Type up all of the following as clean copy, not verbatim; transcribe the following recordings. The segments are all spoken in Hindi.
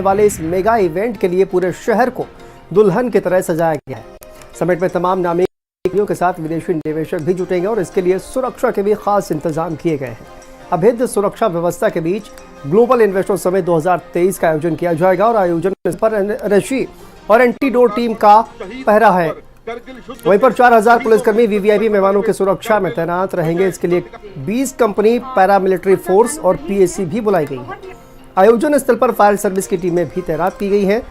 वाले इस मेगा इवेंट के लिए पूरे शहर को दुल्हन की तरह सजाया गया है। समिट में तमाम नामी कंपनियों के साथ विदेशी निवेशक भी जुटेंगे और इसके लिए सुरक्षा के भी खास इंतजाम किए गए हैं। अभेद्य सुरक्षा व्यवस्था के बीच ग्लोबल इन्वेस्टर समिट 2023 का आयोजन किया जाएगा और आयोजन पर एनएसजी और एंटीडोट टीम का पहरा है। वहीं पर 4000 पुलिसकर्मी वीवीआईपी मेहमानों की सुरक्षा में तैनात रहेंगे। इसके लिए 20 कंपनी पैरामिलिट्री फोर्स और पीएसी भी बुलाई गई है। आयोजन स्थल पर फायर सर्विस की टीमें भी तैनात की गई हैं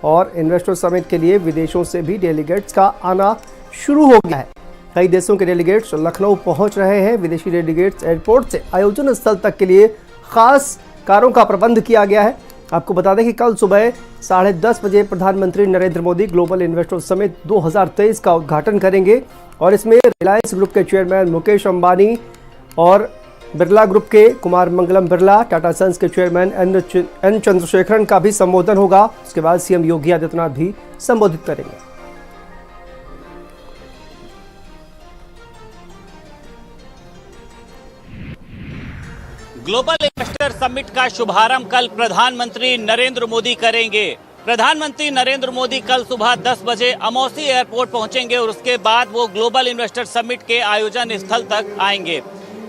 और इन्वेस्टर समिट के लिए विदेशों से भी डेलीगेट्स का आना शुरू हो गया है। कई देशों के डेलीगेट्स लखनऊ पहुंच रहे हैं। विदेशी डेलीगेट्स एयरपोर्ट से आयोजन स्थल तक के लिए खास कारों का प्रबंध किया गया है। आपको बता दें कि कल सुबह 10:30 बजे प्रधानमंत्री Narendra Modi global investor summit 2023 का उद्घाटन करेंगे और इसमें रिलायंस ग्रुप के चेयरमैन मुकेश अंबानी और बिरला ग्रुप के कुमार मंगलम बिरला, टाटा सन्स के चेयरमैन एन चंद्रशेखरन का भी संबोधन होगा। उसके बाद सीएम योगी आदित्यनाथ भी संबोधित करेंगे। ग्लोबल इन्वेस्टर समिट का शुभारंभ कल प्रधानमंत्री नरेंद्र मोदी करेंगे। प्रधानमंत्री नरेंद्र मोदी कल सुबह 10 बजे अमौसी एयरपोर्ट पहुंचेंगे और उसके बाद वो ग्लोबल इन्वेस्टर समिट के आयोजन स्थल तक आएंगे।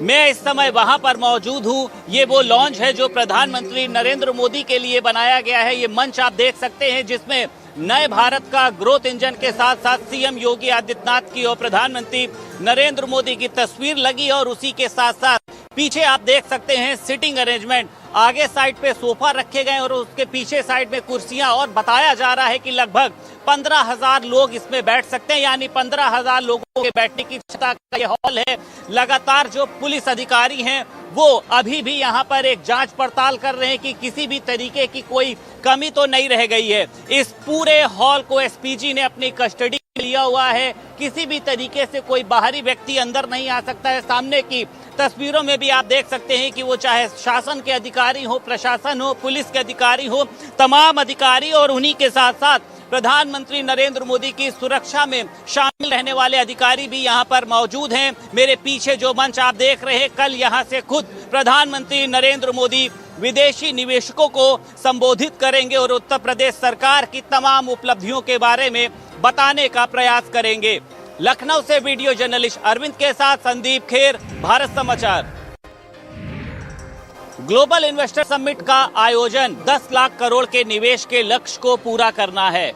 मैं इस समय वहां पर मौजूद हूं। ये वो लॉन्च है जो प्रधानमंत्री नरेंद्र मोदी के लिए बनाया गया है। ये मंच आप देख सकते हैं जिसमें नए भारत का ग्रोथ इंजन के साथ साथ सीएम योगी आदित्यनाथ की और प्रधानमंत्री नरेंद्र मोदी की तस्वीर लगी और उसी के साथ साथ पीछे आप देख सकते हैं सिटिंग अरेंजमेंट। आगे साइड पे सोफा रखे गए और उसके पीछे साइड में कुर्सियां और बताया जा रहा है कि लगभग 15,000 लोग इसमें बैठ सकते हैं, यानी 15,000 लोगों के बैठने की क्षमता का ये हॉल है। लगातार जो पुलिस अधिकारी हैं वो अभी भी यहाँ पर एक जांच पड़ताल कर रहे हैं कि किसी भी तरीके की कोई कमी तो नहीं रह गई है। इस पूरे हॉल को एसपीजी ने अपनी कस्टडी लिया हुआ है। किसी भी तरीके से कोई बाहरी व्यक्ति अंदर नहीं आ सकता है। सामने की तस्वीरों में भी आप देख सकते हैं कि वो चाहे शासन के अधिकारी हो, प्रशासन हो, पुलिस के अधिकारी हो, तमाम अधिकारी और उन्हीं के साथ साथ प्रधानमंत्री नरेंद्र मोदी की सुरक्षा में शामिल रहने वाले अधिकारी भी यहाँ पर मौजूद हैं। मेरे पीछे जो मंच आप देख रहे हैं, कल यहाँ से खुद प्रधानमंत्री नरेंद्र मोदी विदेशी निवेशकों को संबोधित करेंगे और उत्तर प्रदेश सरकार की तमाम उपलब्धियों के बारे में बताने का प्रयास करेंगे। लखनऊ से वीडियो जर्नलिस्ट अरविंद के साथ संदीप खेर, भारत समाचार। ग्लोबल इन्वेस्टर समिट का आयोजन 10 लाख करोड़ के निवेश के लक्ष्य को पूरा करना है।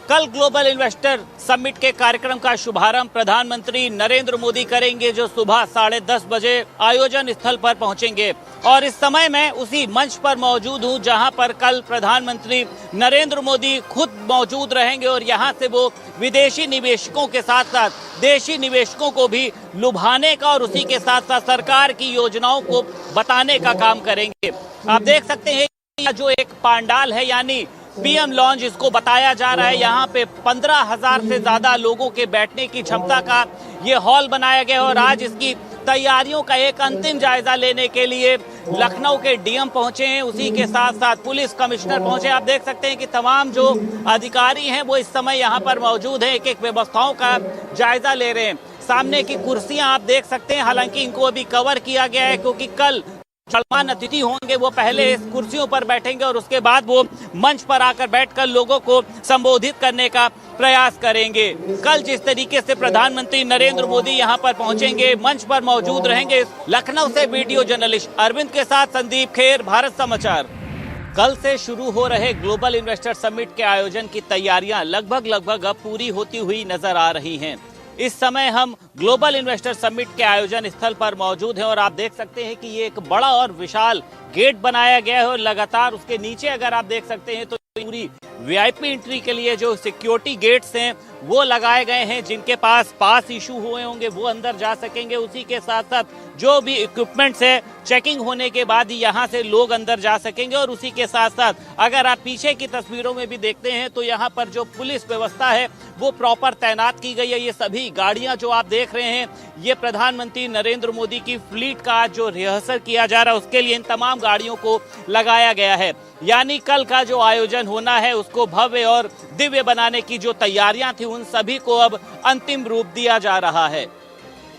कल ग्लोबल इन्वेस्टर समिट के कार्यक्रम का शुभारंभ प्रधानमंत्री नरेंद्र मोदी करेंगे, जो सुबह 10:30 बजे आयोजन स्थल पर पहुंचेंगे। और इस समय मैं उसी मंच पर मौजूद हूं जहां पर कल प्रधानमंत्री नरेंद्र मोदी खुद मौजूद रहेंगे और यहां से वो विदेशी निवेशकों के साथ साथ देशी निवेशकों को भी लुभाने का और उसी के साथ साथ सरकार की योजनाओं को बताने का काम करेंगे। आप देख सकते हैं जो एक पांडाल है यानी पीएम लॉन्ज, इसको बताया जा रहा है। यहाँ पे 15,000 से ज्यादा लोगों के बैठने की क्षमता का ये हॉल बनाया गया और आज इसकी तैयारियों का एक अंतिम जायजा लेने के लिए लखनऊ के डीएम पहुंचे हैं, उसी के साथ साथ पुलिस कमिश्नर पहुंचे। आप देख सकते हैं कि तमाम जो अधिकारी हैं वो इस समय यहाँ पर मौजूद हैं, एक एक व्यवस्थाओं का जायजा ले रहे हैं। सामने की कुर्सियां आप देख सकते हैं, हालांकि इनको अभी कवर किया गया है क्योंकि कल सलमान अतिथि होंगे, वो पहले इस कुर्सियों पर बैठेंगे और उसके बाद वो मंच पर आकर बैठकर लोगों को संबोधित करने का प्रयास करेंगे। कल जिस तरीके से प्रधानमंत्री नरेंद्र मोदी यहां पर पहुंचेंगे, मंच पर मौजूद रहेंगे। लखनऊ से वीडियो जर्नलिस्ट अरविंद के साथ संदीप खेर, भारत समाचार। कल से शुरू हो रहे ग्लोबल इन्वेस्टर समिट के आयोजन की तैयारियां लगभग अब पूरी होती हुई नजर आ रही हैं। इस समय हम ग्लोबल इन्वेस्टर समिट के आयोजन स्थल पर मौजूद हैं और आप देख सकते हैं कि ये एक बड़ा और विशाल गेट बनाया गया है और लगातार उसके नीचे अगर आप देख सकते हैं तो पूरी वीआईपी एंट्री के लिए जो सिक्योरिटी गेट्स हैं वो लगाए गए हैं। जिनके पास इशू हुए होंगे वो अंदर जा सकेंगे। उसी के साथ साथ जो भी इक्विपमेंट्स है चेकिंग होने के बाद ही यहाँ से लोग अंदर जा सकेंगे। और उसी के साथ साथ अगर आप पीछे की तस्वीरों में भी देखते हैं तो यहाँ पर जो पुलिस व्यवस्था है वो प्रॉपर तैनात की गई है। ये सभी गाड़ियां जो आप देख रहे हैं ये प्रधानमंत्री नरेंद्र मोदी की फ्लीट का जो रिहर्सल किया जा रहा है उसके लिए इन तमाम गाड़ियों को लगाया गया है। यानी कल का जो आयोजन होना है उसको भव्य और दिव्य बनाने की जो तैयारियां थी उन सभी को अब अंतिम रूप दिया जा रहा है।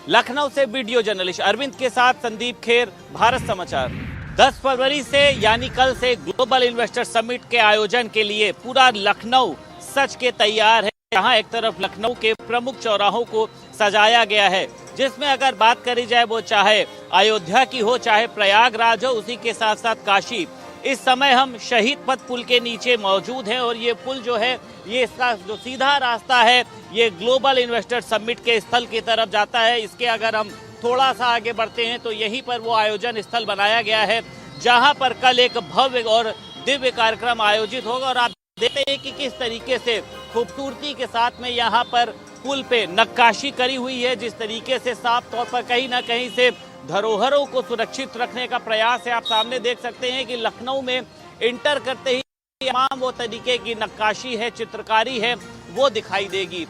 लखनऊ से वीडियो जर्नलिस्ट अरविंद के साथ संदीप खेर, भारत समाचार। 10 फरवरी से यानी कल से ग्लोबल इन्वेस्टर समिट के आयोजन के लिए पूरा लखनऊ सज के तैयार है। यहाँ एक तरफ लखनऊ के प्रमुख चौराहों को सजाया गया है, जिसमें अगर बात करी जाए वो चाहे अयोध्या की हो चाहे प्रयागराज हो, उसी के साथ साथ काशी। इस समय हम शहीद पथ पुल के नीचे मौजूद हैं और ये पुल जो है, ये इसका जो सीधा रास्ता है ये ग्लोबल इन्वेस्टर समिट के स्थल की तरफ जाता है। इसके अगर हम थोड़ा सा आगे बढ़ते हैं तो यहीं पर वो आयोजन स्थल बनाया गया है, जहां पर कल एक भव्य और दिव्य कार्यक्रम आयोजित होगा। और आप देखते हैं कि किस तरीके से खूबसूरती के साथ में यहाँ पर पुल पे नक्काशी करी हुई है, जिस तरीके से साफ तौर पर कहीं ना कहीं से धरोहरों को सुरक्षित रखने का प्रयास है। आप सामने देख सकते हैं कि लखनऊ में इंटर करते ही तमाम वो तरीके की नक्काशी है, चित्रकारी है, वो दिखाई देगी।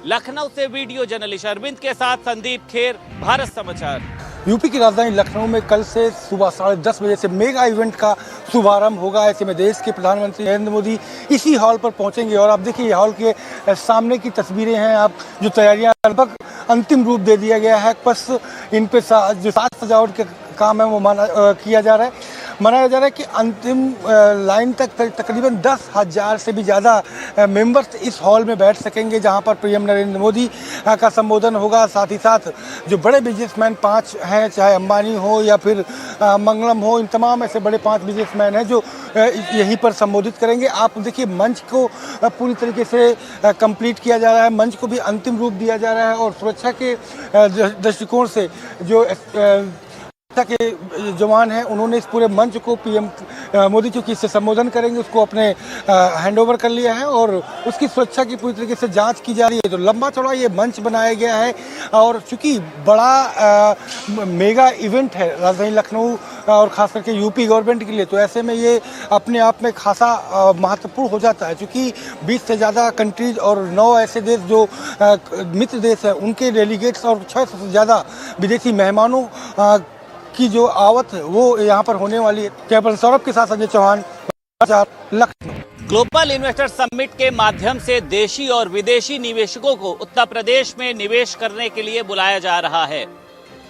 लखनऊ से वीडियो जर्नलिस्ट अरविंद के साथ संदीप खेर, भारत समाचार। यूपी की राजधानी लखनऊ में कल से सुबह 10:30 बजे से मेगा इवेंट का शुभारंभ होगा। ऐसे में देश के प्रधानमंत्री नरेंद्र मोदी इसी हॉल पर पहुंचेंगे और आप देखिए हॉल के सामने की तस्वीरें हैं। आप जो तैयारियां लगभग अंतिम रूप दे दिया गया है, बस इन पे जो साज सजावट के काम है वो मनाया जा रहा है कि अंतिम लाइन तक तकरीबन 10,000 से भी ज़्यादा मेंबर्स इस हॉल में बैठ सकेंगे, जहां पर पीएम नरेंद्र मोदी का संबोधन होगा। साथ ही साथ जो बड़े बिजनेसमैन 5 हैं, चाहे अंबानी हो या फिर मंगलम हो, इन तमाम ऐसे बड़े 5 बिजनेसमैन हैं जो यहीं पर संबोधित करेंगे। आप देखिए मंच को पूरी तरीके से कंप्लीट किया जा रहा है, मंच को भी अंतिम रूप दिया जा रहा है और सुरक्षा के दृष्टिकोण से जो के जवान हैं उन्होंने इस पूरे मंच को पीएम मोदी चूंकि इससे संबोधन करेंगे उसको अपने हैंडओवर कर लिया है और उसकी सुरक्षा की पूरी तरीके से जांच की जा रही है। तो लंबा चौड़ा ये मंच बनाया गया है और चूंकि बड़ा मेगा इवेंट है राजधानी लखनऊ और खास करके यूपी गवर्नमेंट के लिए, तो ऐसे में ये अपने आप में खासा महत्वपूर्ण हो जाता है। चूँकि 20 से ज़्यादा कंट्रीज और 9 ऐसे देश जो मित्र देश हैं उनके डेलीगेट्स और 600 से ज़्यादा विदेशी मेहमानों की जो आवत है वो यहाँ पर होने वाली है। कैमरा सौरभ के साथ Sanjay Chauhan, Lucknow. Global investor summit के माध्यम से देशी और विदेशी निवेशकों को उत्तर प्रदेश में निवेश करने के लिए बुलाया जा रहा है।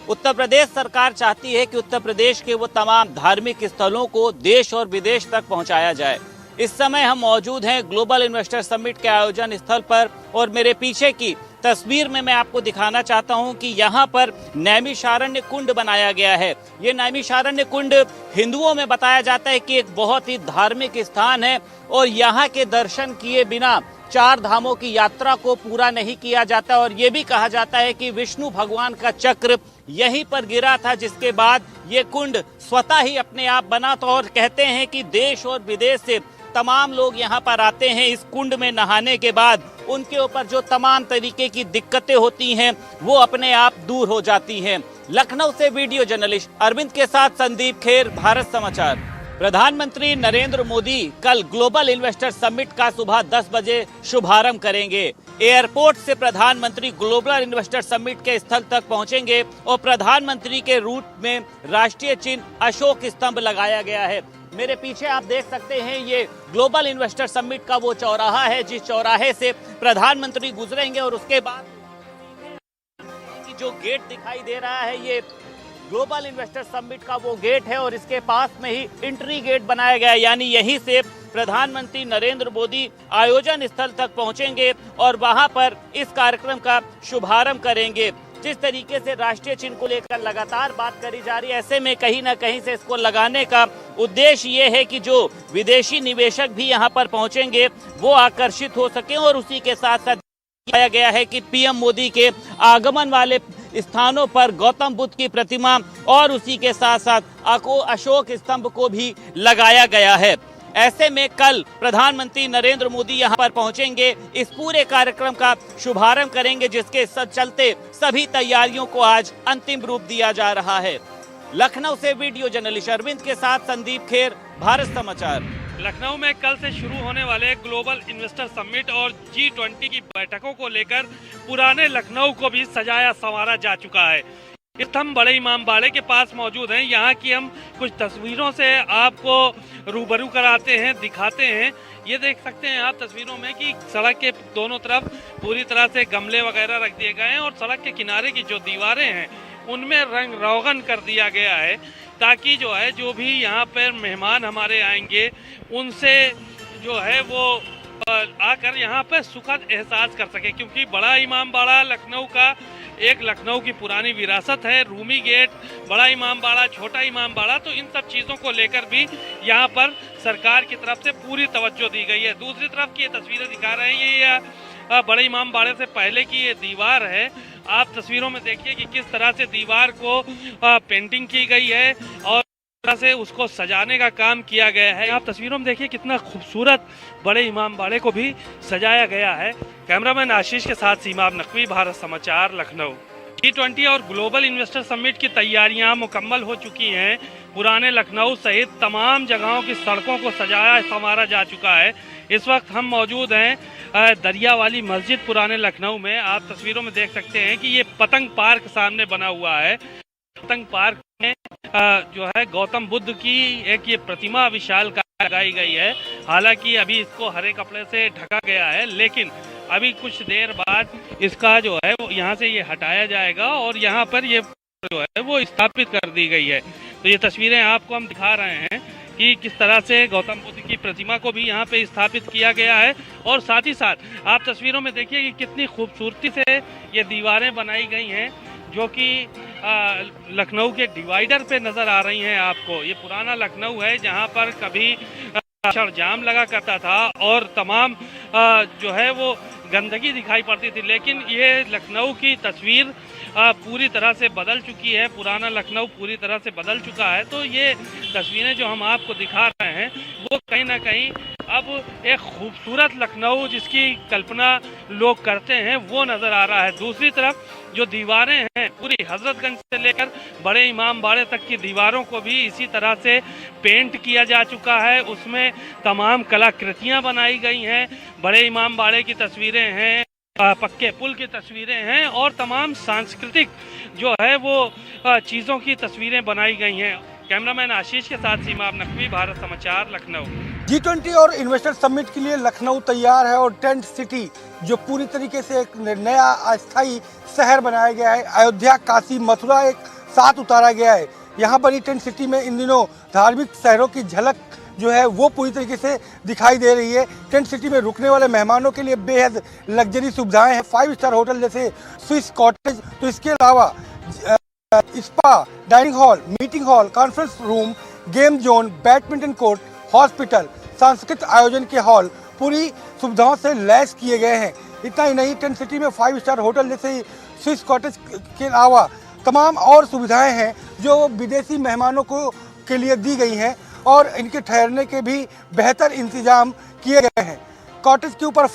उत्तर प्रदेश सरकार चाहती है कि उत्तर प्रदेश के वो तमाम धार्मिक स्थलों को देश और विदेश तक पहुंचाया जाए। इस समय हम मौजूद हैं ग्लोबल इन्वेस्टर समिट के आयोजन स्थल पर और मेरे पीछे की तस्वीर में मैं आपको दिखाना चाहता हूं कि यहाँ पर नैमिषारण्य कुंड बनाया गया है। ये नैमिषारण्य कुंड हिंदुओं में बताया जाता है कि एक बहुत ही धार्मिक स्थान है और यहाँ के दर्शन किए बिना 4 धामों की यात्रा को पूरा नहीं किया जाता। और ये भी कहा जाता है कि विष्णु भगवान का चक्र यहीं पर गिरा था, जिसके बाद ये कुंड स्वतः ही अपने आप बना था। और कहते हैं कि देश और विदेश से तमाम लोग यहाँ पर आते हैं इस कुंड में नहाने के बाद उनके ऊपर जो तमाम तरीके की दिक्कतें होती हैं वो अपने आप दूर हो जाती हैं। लखनऊ से वीडियो जर्नलिस्ट अरविंद के साथ संदीप खेर, भारत समाचार। प्रधानमंत्री नरेंद्र मोदी कल ग्लोबल इन्वेस्टर समिट का सुबह 10 बजे शुभारंभ करेंगे। एयरपोर्ट से प्रधानमंत्री ग्लोबल इन्वेस्टर समिट के स्थल तक पहुंचेंगे और प्रधानमंत्री के रूट में राष्ट्रीय चिन्ह अशोक स्तंभ लगाया गया है। मेरे पीछे आप देख सकते हैं ये ग्लोबल इन्वेस्टर समिट का वो चौराहा है जिस चौराहे से प्रधानमंत्री गुजरेंगे और उसके बाद जो गेट दिखाई दे रहा है ये ग्लोबल इन्वेस्टर समिट का वो गेट है और इसके पास में ही एंट्री गेट बनाया गया है, यानी यहीं से प्रधानमंत्री नरेंद्र मोदी आयोजन स्थल तक पहुंचेंगे और वहां पर इस कार्यक्रम का शुभारंभ करेंगे। जिस तरीके से राष्ट्रीय चिन्ह को लेकर लगातार बात करी जा रही है, ऐसे में कहीं ना कहीं से इसको लगाने का उद्देश्य ये है कि जो विदेशी निवेशक भी यहाँ पर पहुंचेंगे वो आकर्षित हो सके। और उसी के साथ साथ किया गया है कि पीएम मोदी के आगमन वाले स्थानों पर गौतम बुद्ध की प्रतिमा और उसी के साथ साथ अशोक स्तंभ को भी लगाया गया है। ऐसे में कल प्रधानमंत्री नरेंद्र मोदी यहां पर पहुंचेंगे, इस पूरे कार्यक्रम का शुभारंभ करेंगे, जिसके चलते सभी तैयारियों को आज अंतिम रूप दिया जा रहा है। लखनऊ से वीडियो जर्नलिस्ट अरविंद के साथ संदीप खेर, भारत समाचार। लखनऊ में कल से शुरू होने वाले ग्लोबल इन्वेस्टर समिट और G20 की बैठकों को लेकर पुराने लखनऊ को भी सजाया संवारा जा चुका है। स्तंभ बड़े इमामबाड़े के पास मौजूद हैं। यहाँ की हम कुछ तस्वीरों से आपको रूबरू कराते हैं, दिखाते हैं। ये देख सकते हैं आप तस्वीरों में कि सड़क के दोनों तरफ पूरी तरह से गमले वगैरह रख दिए गए हैं और सड़क के किनारे की जो दीवारें हैं उनमें रंग रोगन कर दिया गया है, ताकि जो है जो भी यहाँ पर मेहमान हमारे आएंगे उनसे जो है वो आकर यहाँ पर सुखद एहसास कर सके। क्योंकि बड़ा इमाम बाड़ा लखनऊ का एक लखनऊ की पुरानी विरासत है। रूमी गेट, बड़ा इमाम बाड़ा, छोटा इमाम बाड़ा, तो इन सब चीज़ों को लेकर भी यहाँ पर सरकार की तरफ से पूरी तवज्जो दी गई है। दूसरी तरफ की ये तस्वीरें दिखा रहे हैं, ये बड़े इमाम बाड़े से पहले की ये दीवार है। आप तस्वीरों में देखिए कि किस तरह से दीवार को पेंटिंग की गई है और तरह से उसको सजाने का काम किया गया है। आप तस्वीरों में देखिए कितना खूबसूरत बड़े इमाम बाड़े को भी सजाया गया है। कैमरामैन आशीष के साथ सीमा नकवी, भारत समाचार, लखनऊ। G20 और ग्लोबल इन्वेस्टर समिट की तैयारियां मुकम्मल हो चुकी हैं। पुराने लखनऊ सहित तमाम जगहों की सड़कों को सजाया संवारा जा चुका है। इस वक्त हम मौजूद हैं दरिया वाली मस्जिद पुराने लखनऊ में। आप तस्वीरों में देख सकते हैं कि ये पतंग पार्क सामने बना हुआ है। पतंग पार्क में जो है गौतम बुद्ध की एक ये प्रतिमा विशाल लगाई गई है। हालांकि अभी इसको हरे कपड़े से ढका गया है, लेकिन अभी कुछ देर बाद इसका जो है वो यहाँ से ये हटाया जाएगा और यहाँ पर ये जो है वो स्थापित कर दी गई है। तो ये तस्वीरें आपको हम दिखा रहे हैं कि किस तरह से गौतम बुद्ध की प्रतिमा को भी यहाँ पे स्थापित किया गया है। और साथ ही साथ आप तस्वीरों में देखिए कि कितनी खूबसूरती से ये दीवारें बनाई गई हैं, जो कि लखनऊ के डिवाइडर पे नज़र आ रही हैं आपको। ये पुराना लखनऊ है जहाँ पर कभी जाम लगा करता था और तमाम जो है वो गंदगी दिखाई पड़ती थी, लेकिन ये लखनऊ की तस्वीर पूरी तरह से बदल चुकी है। पुराना लखनऊ पूरी तरह से बदल चुका है। तो ये तस्वीरें जो हम आपको दिखा रहे हैं वो कहीं ना कहीं अब एक खूबसूरत लखनऊ जिसकी कल्पना लोग करते हैं वो नज़र आ रहा है। दूसरी तरफ जो दीवारें हैं पूरी हजरतगंज से लेकर बड़े इमाम बाड़े तक की दीवारों को भी इसी तरह से पेंट किया जा चुका है। उसमें तमाम कलाकृतियाँ बनाई गई हैं। बड़े इमाम बाड़े की तस्वीरें हैं, पक्के पुल की तस्वीरें हैं और तमाम सांस्कृतिक जो है वो चीज़ों की तस्वीरें बनाई गई हैं। कैमरामैन आशीष के साथ सीमा नकवी, भारत समाचार, लखनऊ। G20 और इन्वेस्टर समिट के लिए लखनऊ तैयार है और टेंट सिटी जो पूरी तरीके से एक नया अस्थायी शहर बनाया गया है। अयोध्या, काशी, मथुरा एक साथ उतारा गया है। यहाँ पर ही टेंट सिटी में इन दिनों धार्मिक शहरों की झलक जो है वो पूरी तरीके से दिखाई दे रही है। टेंट सिटी में रुकने वाले मेहमानों के लिए बेहद लग्जरी सुविधाएं हैं। 5 स्टार होटल जैसे स्विस कॉटेज, तो इसके अलावा spa, dining hall, meeting hall, conference room, game zone, badminton court, hospital, सांस्कृतिक आयोजन के हॉल पूरी सुविधाओं से लैस किए गए हैं। इतना ही नहीं, टेंट सिटी में 5 स्टार होटल जैसे स्विस कॉटेज के अलावा तमाम और सुविधाएं हैं जो विदेशी मेहमानों को के लिए दी गई हैं और इनके ठहरने के भी बेहतर इंतजाम किए गए हैं। कॉटेज के ऊपर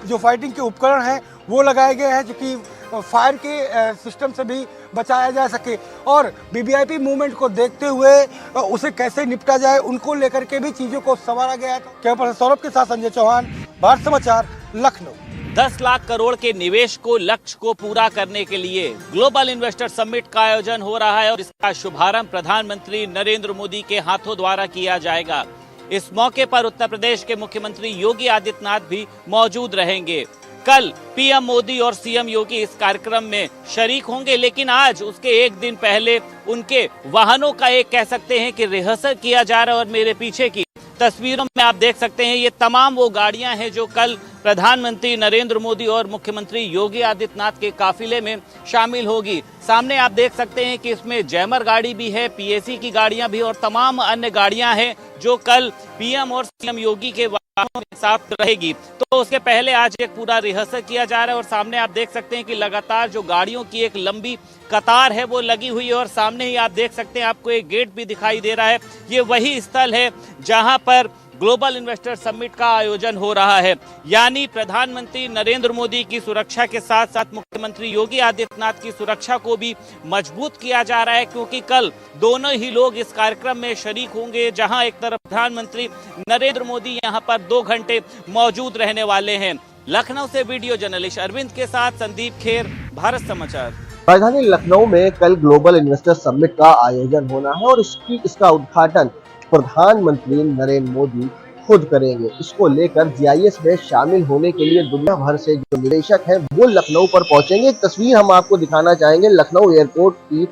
जो फाइटिंग के उपकरण हैं वो लगाए गए हैं, जो कि फायर के सिस्टम से भी बचाया जा सके और वीवीआईपी मूवमेंट को देखते हुए उसे कैसे निपटा जाए उनको लेकर के भी चीज़ों को संवारा गया है। कैमरा सौरभ के साथ संजय चौहान, भारत समाचार, लखनऊ। 10 लाख करोड़ के निवेश को लक्ष्य को पूरा करने के लिए ग्लोबल इन्वेस्टर समिट का आयोजन हो रहा है और इसका शुभारंभ प्रधानमंत्री नरेंद्र मोदी के हाथों द्वारा किया जाएगा। इस मौके पर उत्तर प्रदेश के मुख्यमंत्री योगी आदित्यनाथ भी मौजूद रहेंगे। कल पीएम मोदी और सीएम योगी इस कार्यक्रम में शरीक होंगे, लेकिन आज उसके एक दिन पहले उनके वाहनों का एक कह सकते हैं कि रिहर्सल किया जा रहा है। और मेरे पीछे की तस्वीरों में आप देख सकते हैं ये तमाम वो गाड़ियां हैं जो कल प्रधानमंत्री नरेंद्र मोदी और मुख्यमंत्री योगी आदित्यनाथ के काफिले में शामिल होगी। सामने आप देख सकते हैं कि इसमें जैमर गाड़ी भी है, पीएसी की गाड़ियां भी और तमाम अन्य गाड़ियां हैं जो कल पीएम और सीएम योगी के वाहनों के साथ रहेगी। तो उसके पहले आज एक पूरा रिहर्सल किया जा रहा है और सामने आप देख सकते हैं कि लगातार जो गाड़ियों की एक लंबी कतार है वो लगी हुई है और सामने ही आप देख सकते हैं आपको एक गेट भी दिखाई दे रहा है। ये वही स्थल है जहां पर ग्लोबल इन्वेस्टर समिट का आयोजन हो रहा है, यानी प्रधानमंत्री नरेंद्र मोदी की सुरक्षा के साथ साथ मुख्यमंत्री योगी आदित्यनाथ की सुरक्षा को भी मजबूत किया जा रहा है, क्योंकि कल दोनों ही लोग इस कार्यक्रम में शरीक होंगे। जहां एक तरफ प्रधानमंत्री नरेंद्र मोदी यहां पर 2 घंटे मौजूद रहने वाले हैं। लखनऊ से वीडियो जर्नलिस्ट अरविंद के साथ संदीप खेर, भारत समाचार। राजधानी लखनऊ में कल ग्लोबल इन्वेस्टर समिट का आयोजन होना है और इसका उद्घाटन प्रधानमंत्री नरेंद्र मोदी खुद करेंगे। इसको लेकर जीआईएस में शामिल होने के लिए दुनिया भर से जो निवेशक हैं वो लखनऊ पर पहुंचेंगे। एक तस्वीर हम आपको दिखाना चाहेंगे लखनऊ एयरपोर्ट की,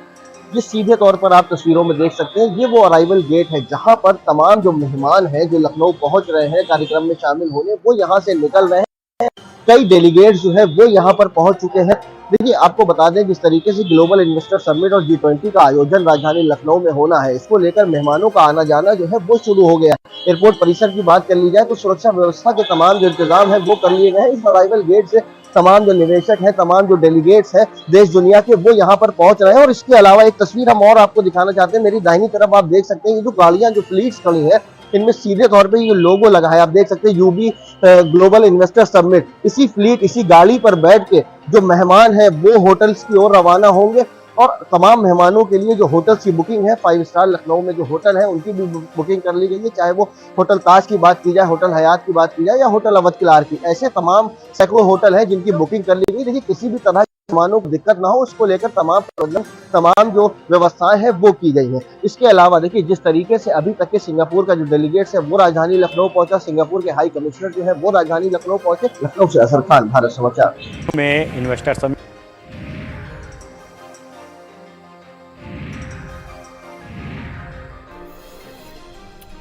ये सीधे तौर पर आप तस्वीरों में देख सकते हैं। ये वो अराइवल गेट है जहां पर तमाम जो मेहमान हैं जो लखनऊ पहुंच रहे हैं कार्यक्रम में शामिल होने, वो यहां से निकल रहे हैं। कई डेलीगेट्स जो है वो यहां पर पहुंच चुके हैं। देखिए आपको बता दें जिस तरीके से ग्लोबल इन्वेस्टर समिट और G20 का आयोजन राजधानी लखनऊ में होना है, इसको लेकर मेहमानों का आना जाना जो है वो शुरू हो गया है। एयरपोर्ट परिसर की बात कर ली जाए तो सुरक्षा व्यवस्था के तमाम जो इंतजाम है वो कर लिए गए हैं। इस अराइवल गेट से तमाम जो निवेशक हैं, तमाम जो डेलीगेट्स हैं देश दुनिया के, वो यहाँ पर पहुंच रहे हैं। और इसके अलावा एक तस्वीर हम और आपको दिखाना चाहते हैं। मेरी दाहिनी तरफ आप देख सकते हैं ये जो गाड़ियां जो फ्लीट्स खड़ी है, इनमें सीधे तौर पे ये लोगो लगा है। आप देख सकते हैं यूबी ग्लोबल इन्वेस्टर समिट। इसी फ्लीट, इसी गाड़ी पर बैठ के जो मेहमान हैं वो होटल्स की ओर रवाना होंगे और तमाम मेहमानों के लिए जो होटल्स की बुकिंग है, 5 स्टार लखनऊ में जो होटल है उनकी भी बुकिंग कर ली गई है। चाहे वो होटल ताज की बात की जाए, होटल हयात की बात की जाए या होटल अवध किलार की, ऐसे तमाम सैकड़ों होटल हैं जिनकी बुकिंग कर ली गई। देखिए किसी भी तरह मेहमानों को दिक्कत ना हो, उसको लेकर तमाम प्रबंधन, तमाम जो व्यवस्थाएं हैं वो की गई हैं। इसके अलावा देखिए जिस तरीके से अभी तक के सिंगापुर का जो डेलीगेट्स है वो राजधानी लखनऊ पहुंचा, सिंगापुर के हाई कमिश्नर जो है वो राजधानी लखनऊ पहुंचे। लखनऊ से असर खान, भारत समाचार। में इन्वेस्टर समिट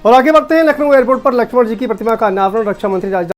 और आगे बढ़ते हैं। लखनऊ एयरपोर्ट पर लक्ष्मण जी की प्रतिमा का अनावरण रक्षा मंत्री राजनाथ